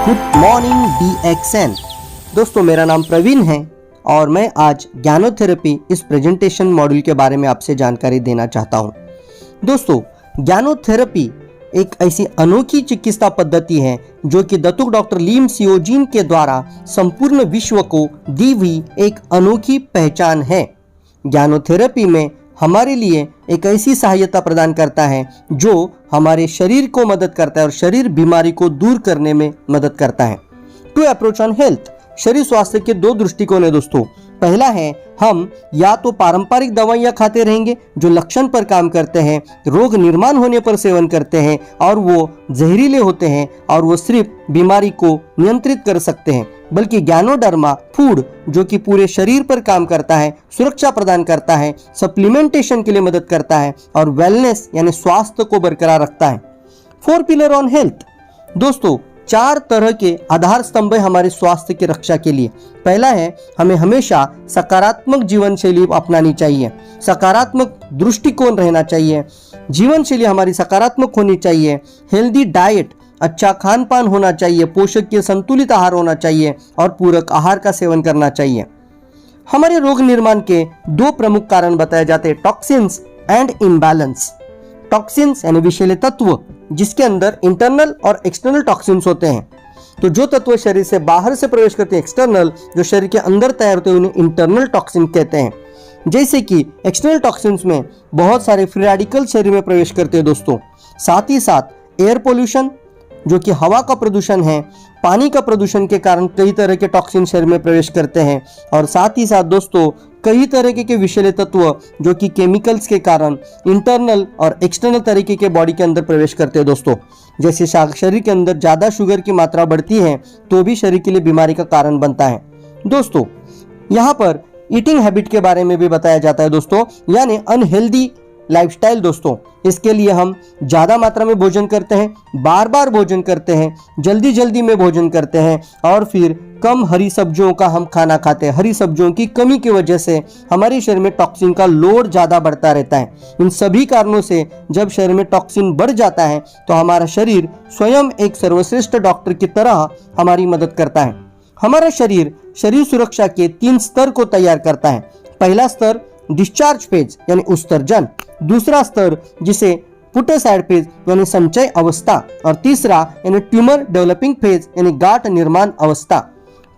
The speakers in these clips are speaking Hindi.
Good morning DXN। दोस्तों मेरा नाम प्रवीण है और मैं आज ज्ञानोथेरेपी इस प्रेजेंटेशन मॉड्यूल के बारे में आपसे जानकारी देना चाहता हूं। दोस्तों ज्ञानोथेरेपी एक ऐसी अनोखी चिकित्सा पद्धति है जो कि दत्तुक डॉक्टर लीम सियोजीन के द्वारा संपूर्ण विश्व को दी हुई एक अनोखी पहचान है। ज्ञानोथेरेपी में हमारे लिए एक ऐसी सहायता प्रदान करता है जो हमारे शरीर को मदद करता है और शरीर बीमारी को दूर करने में मदद करता है। टू अप्रोच ऑन हेल्थ, शरीर स्वास्थ्य के दो दृष्टिकोण है दोस्तों। पहला है हम या तो पारंपरिक दवाइयां खाते रहेंगे जो लक्षण पर काम करते हैं, रोग निर्माण होने पर सेवन करते हैं और वो जहरीले होते हैं और वो सिर्फ बीमारी को नियंत्रित कर सकते हैं, बल्कि ज्ञानोडर्मा फूड जो कि पूरे शरीर पर काम करता है, सुरक्षा प्रदान करता है, सप्लीमेंटेशन के लिए मदद करता है और वेलनेस यानी स्वास्थ्य को बरकरार रखता है। 4 पिलर ऑन हेल्थ। दोस्तों 4 तरह के आधार स्तंभ है हमारे स्वास्थ्य की रक्षा के लिए। पहला है हमें हमेशा सकारात्मक जीवन शैली अपनानी चाहिए, सकारात्मक दृष्टिकोण रहना चाहिए, जीवन शैली हमारी सकारात्मक होनी चाहिए, हेल्दी डाइट, अच्छा खान पान होना चाहिए, पोषक के संतुलित आहार होना चाहिए और पूरक आहार का सेवन करना चाहिए। हमारे रोग निर्माण के 2 प्रमुख कारण बताए जाते हैं, टॉक्सिन्स एंड इम्बैलेंस। टॉक्सिन्स यानी विषैले तत्व जिसके अंदर इंटरनल और एक्सटर्नल टॉक्सिन्स होते हैं। तो जो तत्व शरीर से बाहर से प्रवेश करते हैं एक्सटर्नल, जो शरीर के अंदर तैयार होते हैं उन्हें इंटरनल टॉक्सिन कहते हैं। जैसे कि एक्सटर्नल टॉक्सिन्स में बहुत सारे फ्री रेडिकल शरीर में प्रवेश करते हैं दोस्तों। साथ ही साथ एयर पोल्यूशन जो कि हवा का प्रदूषण है, पानी का प्रदूषण के कारण कई तरह के टॉक्सिन शरीर में प्रवेश करते हैं और साथ ही साथ दोस्तों कई तरह के विषैले तत्व जो कि केमिकल्स के कारण इंटरनल और एक्सटर्नल तरीके के बॉडी के अंदर प्रवेश करते हैं दोस्तों। जैसे शरीर के अंदर ज़्यादा शुगर की मात्रा बढ़ती है तो भी शरीर के लिए बीमारी का कारण बनता है। दोस्तों यहाँ पर ईटिंग हैबिट के बारे में भी बताया जाता है दोस्तों, यानी अनहेल्दी लाइफस्टाइल। दोस्तों इसके लिए हम ज़्यादा मात्रा में भोजन करते हैं, बार बार भोजन करते हैं, जल्दी जल्दी में भोजन करते हैं और फिर कम हरी सब्जियों का हम खाना खाते हैं। हरी सब्जियों की कमी की वजह से हमारे शरीर में टॉक्सिन का लोड ज़्यादा बढ़ता रहता है। इन सभी कारणों से जब शरीर में टॉक्सिन बढ़ जाता है तो हमारा शरीर स्वयं एक सर्वश्रेष्ठ डॉक्टर की तरह हमारी मदद करता है। हमारा शरीर शरीर सुरक्षा के 3 स्तर को तैयार करता है। पहला स्तर डिस्चार्ज फेज यानी उत्सर्जन, दूसरा स्तर जिसे पुट असाइड फेज यानी संचय अवस्था और तीसरा यानी ट्यूमर डेवलपिंग फेज यानी गांठ निर्माण अवस्था।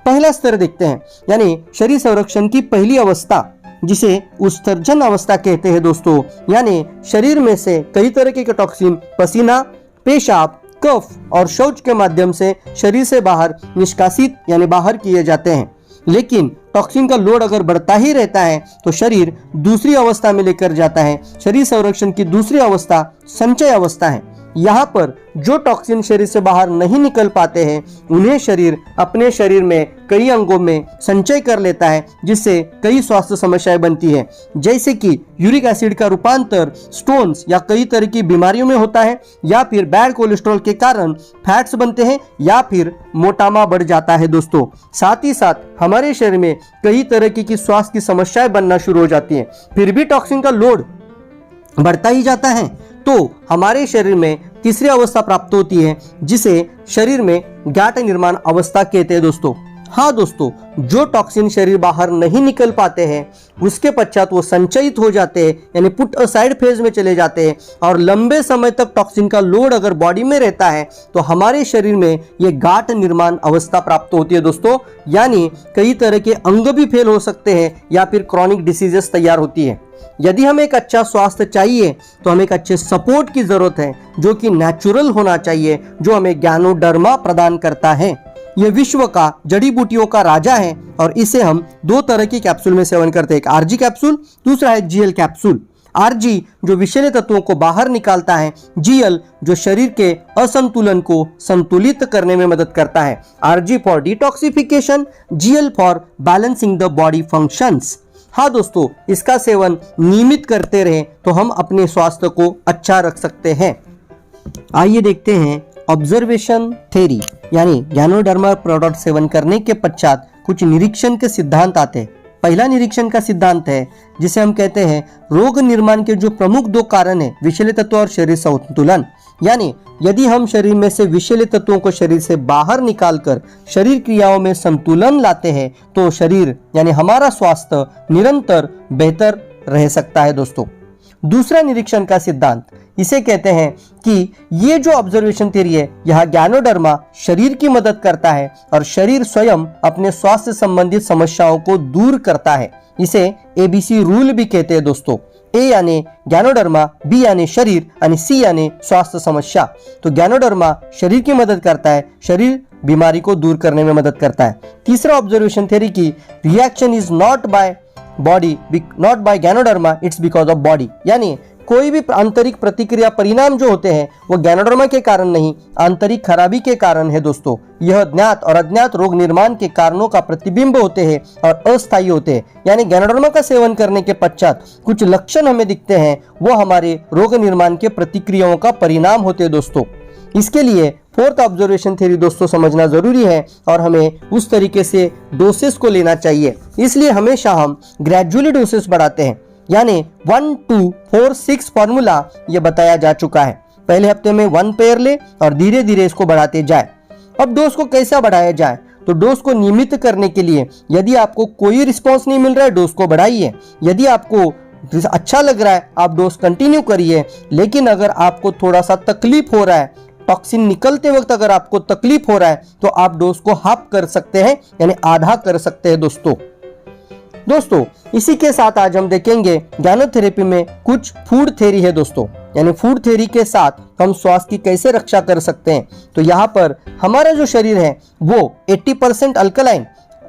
पहला स्तर देखते हैं यानी शरीर संरक्षण की पहली अवस्था जिसे उत्सर्जन अवस्था कहते हैं दोस्तों, यानी शरीर में से कई तरह के टॉक्सिन पसीना, पेशाब, कफ और शौच के माध्यम से शरीर से बाहर निष्कासित यानी बाहर किए जाते हैं। लेकिन टॉक्सिन का लोड अगर बढ़ता ही रहता है तो शरीर दूसरी अवस्था में लेकर जाता है। शरीर संरक्षण की दूसरी अवस्था संचय अवस्था है। यहाँ पर जो टॉक्सिन शरीर से बाहर नहीं निकल पाते हैं उन्हें शरीर अपने शरीर में कई अंगों में संचय कर लेता है, जिससे कई स्वास्थ्य समस्याएं बनती है, जैसे कि यूरिक एसिड का रूपांतर स्टोन्स या कई तरह की बीमारियों में होता है, या फिर बैड कोलेस्ट्रॉल के कारण फैट्स बनते हैं, या फिर मोटापा बढ़ जाता है दोस्तों। साथ ही साथ हमारे शरीर में कई तरह की स्वास्थ्य की समस्याएं बनना शुरू हो जाती हैं। फिर भी टॉक्सिन का लोड बढ़ता ही जाता है तो हमारे शरीर में तीसरी अवस्था प्राप्त होती है जिसे शरीर में गांठ निर्माण अवस्था कहते हैं दोस्तों। हाँ दोस्तों, जो टॉक्सिन शरीर बाहर नहीं निकल पाते हैं उसके पश्चात वो संचयित हो जाते हैं यानी पुट असाइड फेज में चले जाते हैं और लंबे समय तक टॉक्सिन का लोड अगर बॉडी में रहता है तो हमारे शरीर में ये गांठ निर्माण अवस्था प्राप्त होती है दोस्तों, यानी कई तरह के अंग भी फेल हो सकते हैं या फिर क्रॉनिक डिसीजेस तैयार होती है। यदि हमें एक अच्छा स्वास्थ्य चाहिए तो हमें एक अच्छे सपोर्ट की जरूरत है जो कि नेचुरल होना चाहिए, जो हमें ज्ञानोडर्मा प्रदान करता है। यह विश्व का जड़ी बूटियों का राजा है और इसे हम 2 तरह की कैप्सूल में सेवन करते हैं, एक आरजी कैप्सूल, दूसरा है जीएल कैप्सूल। आरजी जो विषैले तत्वों को बाहर निकालता है, जीएल जो शरीर के असंतुलन को संतुलित करने में मदद करता है। RG for detoxification, GL for balancing the body functions. हाँ दोस्तों, इसका सेवन नियमित करते रहें तो हम अपने स्वास्थ्य को अच्छा रख सकते हैं। आइए देखते हैं ऑब्जर्वेशन थ्योरी, यानी ज्ञानोडर्मा प्रोडक्ट सेवन करने के पश्चात कुछ निरीक्षण के सिद्धांत आते हैं। पहला निरीक्षण का सिद्धांत है जिसे हम कहते हैं रोग निर्माण के जो प्रमुख 2 कारण है विषैले तत्व और शरीर संतुलन। यानी यदि हम शरीर में से विषैले तत्वों को शरीर से बाहर निकालकर शरीर क्रियाओं में संतुलन लाते हैं तो शरीर यानी हमारा स्वास्थ्य निरंतर बेहतर रह सकता है दोस्तों। दूसरा निरीक्षण का सिद्धांत, इसे कहते हैं कि ये जो ऑब्जर्वेशन थ्योरी है, यह गैनोडर्मा शरीर की मदद करता है और शरीर स्वयं अपने स्वास्थ्य संबंधित समस्याओं को दूर करता है। इसे ABC रूल भी कहते हैं दोस्तों। A यानी गैनोडर्मा, B यानी शरीर और C यानी स्वास्थ्य समस्या। तो गैनोडर्मा शरीर की मदद करता है, शरीर बीमारी को दूर करने में मदद करता है। तीसरा ऑब्जर्वेशन थ्योरी की reaction is not by body, not by Ganoderma, it's because of body. यानी कोई भी आंतरिक प्रतिक्रिया परिणाम जो होते हैं वो गैनोडर्मा के कारण नहीं, आंतरिक खराबी के कारण है दोस्तों। यह ज्ञात और अज्ञात रोग निर्माण के कारणों का प्रतिबिंब होते हैं और अस्थायी होते हैं। यानी गैनोडर्मा का सेवन करने के पश्चात कुछ लक्षण हमें दिखते हैं, वो हमारे रोग निर्माण के प्रतिक्रियाओं का परिणाम होते हैं दोस्तों। इसके लिए फोर्थ ऑब्जर्वेशन थ्योरी दोस्तों समझना जरूरी है और हमें उस तरीके से डोसेस को लेना चाहिए। इसलिए हमेशा हम ग्रेजुअली डोसेस बढ़ाते हैं, यानी 1 2 4 6 फॉर्मूला ये बताया जा चुका है। पहले हफ्ते में 1 पेयर ले और धीरे धीरे इसको बढ़ाते जाए। अब डोज को कैसा बढ़ाया जाए, तो डोज को नियमित करने के लिए यदि आपको कोई रिस्पॉन्स नहीं मिल रहा है डोज को बढ़ाइए। यदि आपको अच्छा लग रहा है आप डोज कंटिन्यू करिए। लेकिन अगर आपको थोड़ा सा तकलीफ हो रहा है, टॉक्सिन निकलते वक्त अगर आपको तकलीफ हो रहा है तो आप डोज को हाफ कर सकते हैं, यानी आधा कर सकते हैं दोस्तों। इसी के साथ आज हम देखेंगे गैनोथेरेपी में कुछ फूड थ्योरी है दोस्तों, यानी फूड थ्योरी के साथ हम स्वास्थ्य की कैसे रक्षा कर सकते हैं। तो यहाँ पर हमारा जो शरीर है वो 80% अल्कलाइन,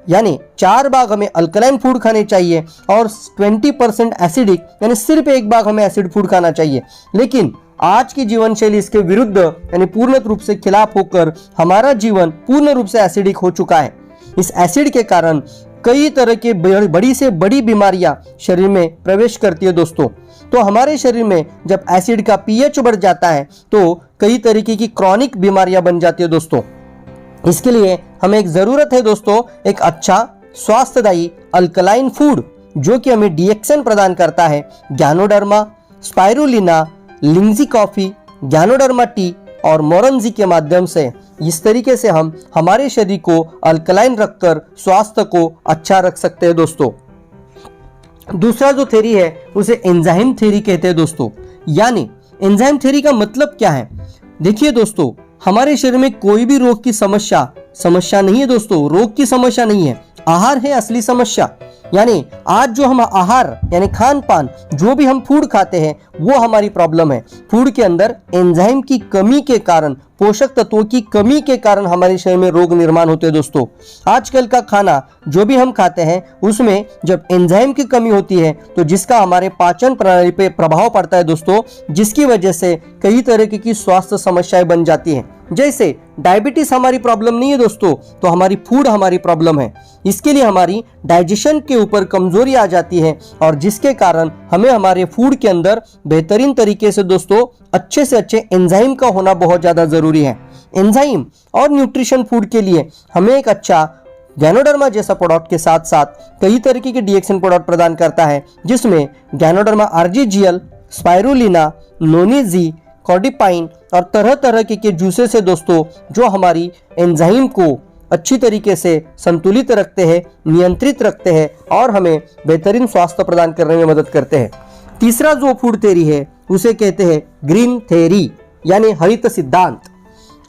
यानी 4 भाग हमें अल्कलाइन फूड खाने चाहिए और 20% एसिडिक, यानी सिर्फ 1 भाग हमें एसिड फूड खाना चाहिए। लेकिन आज की जीवन शैली इसके विरुद्ध यानी पूर्ण रूप से खिलाफ होकर हमारा जीवन पूर्ण रूप से एसिडिक हो चुका है। इस एसिड के कारण कई तरह के बड़ी से बड़ी बीमारियां शरीर में प्रवेश करती है दोस्तों। तो हमारे शरीर में जब एसिड का पीएच बढ़ जाता है तो कई तरीके की क्रॉनिक बीमारियां बन जाती है दोस्तों। इसके लिए हमें एक जरूरत है दोस्तों एक अच्छा स्वास्थ्यदायी अल्कलाइन फूड जो कि हमें डीएक्सन प्रदान करता है। Ganoderma, spirulina, lingzhi coffee, ganoderma tea और मोरंजी के माध्यम से इस तरीके से हम हमारे शरीर को अल्कलाइन रखकर स्वास्थ्य को अच्छा रख सकते हैं दोस्तों। दूसरा जो थ्योरी है उसे एंजाइम थ्योरी कहते हैं दोस्तों। यानी एंजाइम थ्योरी का मतलब क्या है, देखिए दोस्तों, हमारे शरीर में कोई भी रोग की समस्या नहीं है दोस्तों, रोग की समस्या नहीं है, आहार है असली समस्या। यानी आज जो हम आहार यानी खान पान जो भी हम फूड खाते हैं वो हमारी प्रॉब्लम है। फूड के अंदर एंजाइम की कमी के कारण, पोषक तत्वों की कमी के कारण हमारे शरीर में रोग निर्माण होते हैं दोस्तों। आजकल का खाना जो भी हम खाते हैं उसमें जब एंजाइम की कमी होती है तो जिसका हमारे पाचन प्रणाली पे प्रभाव पड़ता है दोस्तों, जिसकी वजह से कई तरह की स्वास्थ्य समस्याएं बन जाती हैं। जैसे डायबिटीज हमारी प्रॉब्लम नहीं है दोस्तों, तो हमारी फूड हमारी प्रॉब्लम है। इसके लिए हमारी डाइजेशन के ऊपर कमजोरी आ जाती है और जिसके कारण हमें हमारे फूड के अंदर बेहतरीन तरीके से दोस्तों अच्छे से अच्छे एंजाइम का होना बहुत ज्यादा जरूरी है। एंजाइम और न्यूट्रिशन फूड के लिए हमें एक अच्छा गैनोडर्मा जैसा प्रोडक्ट के साथ साथ कई तरीके के डीएक्सन प्रोडक्ट प्रदान करता है, जिसमें गैनोडर्मा आरजीजीएल, स्पाइरुलिना, नोनीजी, कॉर्डिपाइन और तरह तरह के जूसेस है दोस्तों जो हमारी एंजाइम को अच्छी तरीके से संतुलित रखते हैं, नियंत्रित रखते हैं और हमें बेहतरीन स्वास्थ्य प्रदान करने में मदद करते हैं। तीसरा जो फूड थ्योरी है उसे कहते हैं ग्रीन थ्योरी, यानी हरित सिद्धांत।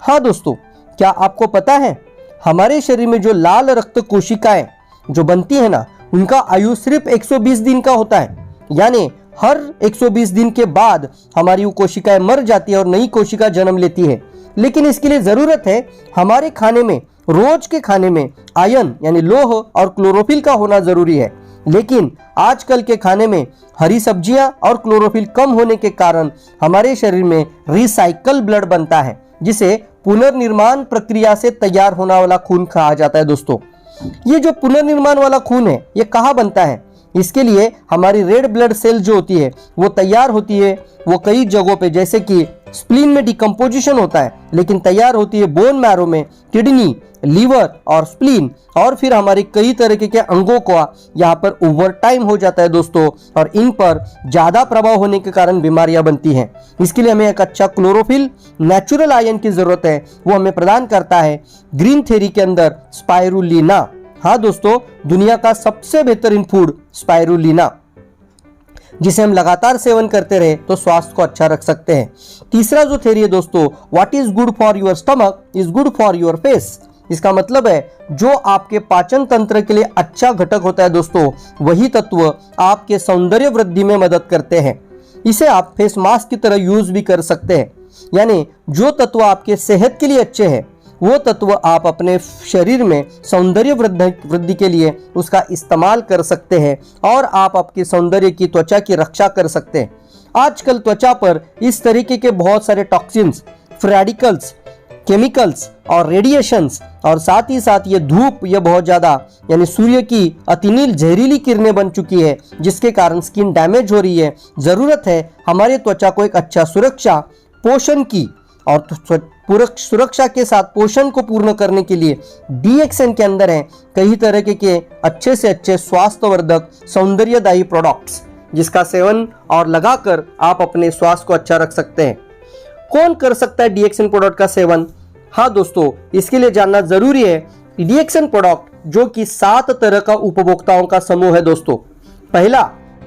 हाँ दोस्तों, क्या आपको पता है हमारे शरीर में जो लाल रक्त कोशिकाएं जो बनती है ना, उनका आयु सिर्फ 120 दिन का होता है। यानी हर 120 दिन के बाद हमारी वो कोशिकाएं मर जाती है और नई कोशिका जन्म लेती है। लेकिन इसके लिए जरूरत है हमारे खाने में, रोज के खाने में आयरन यानी लोह और क्लोरोफिल का होना जरूरी है। लेकिन आजकल के खाने में हरी सब्जियां और क्लोरोफिल कम होने के कारण हमारे शरीर में रिसाइकल ब्लड बनता है, जिसे पुनर्निर्माण प्रक्रिया से तैयार होने वाला खून कहा जाता है दोस्तों। ये जो पुनर्निर्माण वाला खून है ये कहाँ बनता है, इसके लिए हमारी रेड ब्लड सेल जो होती है वो तैयार होती है, वो कई जगहों पे, जैसे कि स्प्लीन में डिकम्पोजिशन होता है, लेकिन तैयार होती है बोन मैरो में, किडनी लीवर और स्प्लीन और फिर हमारे कई तरीके के अंगों को यहाँ पर ओवर टाइम हो जाता है दोस्तों, और इन पर ज़्यादा प्रभाव होने के कारण बीमारियां बनती हैं। इसके लिए हमें एक अच्छा क्लोरोफिल नेचुरल आयन की ज़रूरत है, वो हमें प्रदान करता है ग्रीन थेरी के अंदर स्पाइरुलिना। हाँ दोस्तों, दुनिया का सबसे बेहतरीन फूड स्पाइरुलिना, जिसे हम लगातार सेवन करते रहे तो स्वास्थ्य को अच्छा रख सकते हैं। तीसरा जो थ्योरी है दोस्तों, what is good for your stomach is good for your face. इसका मतलब है जो आपके पाचन तंत्र के लिए अच्छा घटक होता है दोस्तों, वही तत्व आपके सौंदर्य वृद्धि में मदद करते हैं। इसे आप फेस मास्क की तरह यूज भी कर सकते हैं। यानी जो तत्व आपके सेहत के लिए अच्छे हैं, वो तत्व आप अपने शरीर में सौंदर्य वृद्धि के लिए उसका इस्तेमाल कर सकते हैं और आप आपकी सौंदर्य की त्वचा की रक्षा कर सकते हैं। आजकल त्वचा पर इस तरीके के बहुत सारे टॉक्सिन्स, फ्री रेडिकल्स, केमिकल्स और रेडिएशंस और साथ ही साथ ये धूप, ये बहुत ज़्यादा यानी सूर्य की अतिनील जहरीली किरणें बन चुकी है, जिसके कारण स्किन डैमेज हो रही है। ज़रूरत है हमारे त्वचा को एक अच्छा सुरक्षा, पोषण की, और पूरा सुरक्षा के साथ पोषण को पूर्ण करने के लिए DXN के अंदर है कई तरह के अच्छे से अच्छे स्वास्थ्यवर्धक सौंदर्यदायी प्रोडक्ट्स, जिसका सेवन और लगाकर आप अपने स्वास्थ्य को अच्छा रख सकते हैं। कौन कर सकता है DXN प्रोडक्ट का सेवन? हाँ दोस्तों, इसके लिए जानना जरूरी है DXN प्रोडक्ट जो कि 7 तरह का उपभोक्ताओं का समूह है दोस्तों। पहला,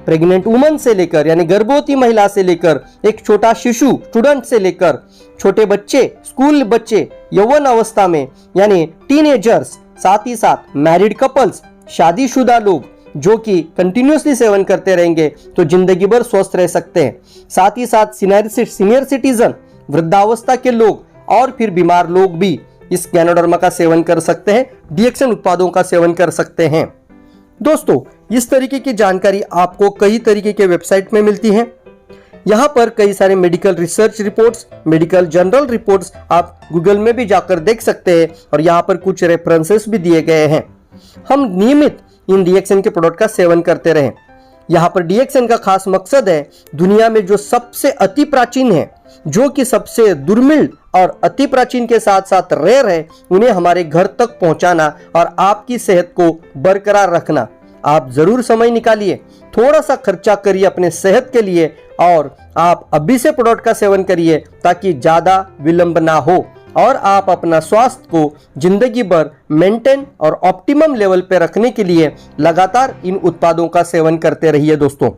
प्रेग्नेंट वुमन से लेकर यानी गर्भवती महिला से लेकर एक छोटा शिशु स्टूडेंट से लेकर छोटे बच्चे, स्कूल बच्चे, यौवन अवस्था में यानी टीनेजर्स, साथ ही साथ मैरिड कपल्स, शादीशुदा लोग जो कि कंटिन्यूसली सेवन करते रहेंगे तो जिंदगी भर स्वस्थ रह सकते हैं। साथ ही साथ सीनियर सिटीजन, वृद्धावस्था के लोग और फिर बीमार लोग भी इस गैनोडर्मा का सेवन कर सकते हैं, DXN उत्पादों का सेवन कर सकते हैं। दोस्तों, इस तरीके की जानकारी आपको कई तरीके के वेबसाइट में मिलती है। यहाँ पर कई सारे medical research reports, medical journal reports आप गूगल में भी जाकर देख सकते हैं और यहाँ पर कुछ रेफरेंसेस भी दिए गए हैं। हम नियमित इन DXN के प्रोडक्ट का सेवन करते रहें। यहाँ पर DXN का खास मकसद है दुनिया में जो सबसे अति प्राचीन है, जो कि सबसे दुर्मिल और अति प्राचीन के साथ साथ रेयर है, उन्हें हमारे घर तक पहुंचाना और आपकी सेहत को बरकरार रखना। आप जरूर समय निकालिए, थोड़ा सा खर्चा करिए अपने सेहत के लिए और आप अभी से प्रोडक्ट का सेवन करिए ताकि ज़्यादा विलंब ना हो और आप अपना स्वास्थ्य को जिंदगी भर मेंटेन और ऑप्टिमम लेवल पे रखने के लिए लगातार इन उत्पादों का सेवन करते रहिए दोस्तों।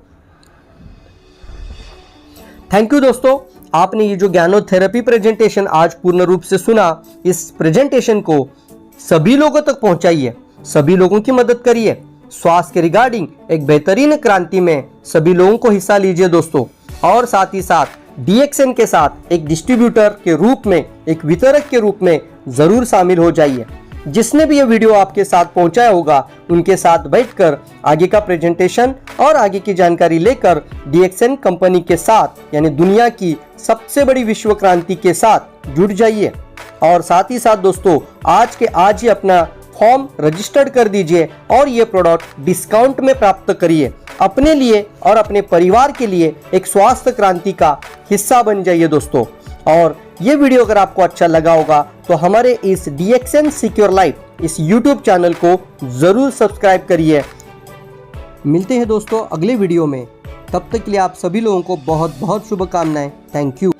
थैंक यू दोस्तों, आपने ये जो ज्ञानोथेरेपी प्रेजेंटेशन आज पूर्ण रूप से सुना, इस प्रेजेंटेशन को सभी लोगों तक पहुंचाइए, सभी लोगों की मदद करिए। स्वास्थ्य के रिगार्डिंग एक बेहतरीन क्रांति में सभी लोगों को हिस्सा लीजिए दोस्तों, और साथ ही साथ DXN के साथ एक डिस्ट्रीब्यूटर के रूप में, एक वितरक के रूप में जरूर शामिल हो जाइए। जिसने भी ये वीडियो आपके साथ पहुंचाया होगा, उनके साथ बैठकर आगे का प्रेजेंटेशन और आगे की जानकारी लेकर DXN कंपनी के साथ यानी दुनिया की सबसे बड़ी विश्व क्रांति के साथ जुड़ जाइए। और साथ ही साथ दोस्तों, आज के आज ही अपना फॉर्म रजिस्टर्ड कर दीजिए और ये प्रोडक्ट डिस्काउंट में प्राप्त करिए। अपने लिए और अपने परिवार के लिए एक स्वास्थ्य क्रांति का हिस्सा बन जाइए दोस्तों। और ये वीडियो अगर आपको अच्छा लगा होगा तो हमारे इस DXN सिक्योर लाइफ इस YouTube चैनल को जरूर सब्सक्राइब करिए। मिलते हैं दोस्तों अगले वीडियो में, तब तक के लिए आप सभी लोगों को बहुत बहुत शुभकामनाएं। Thank you.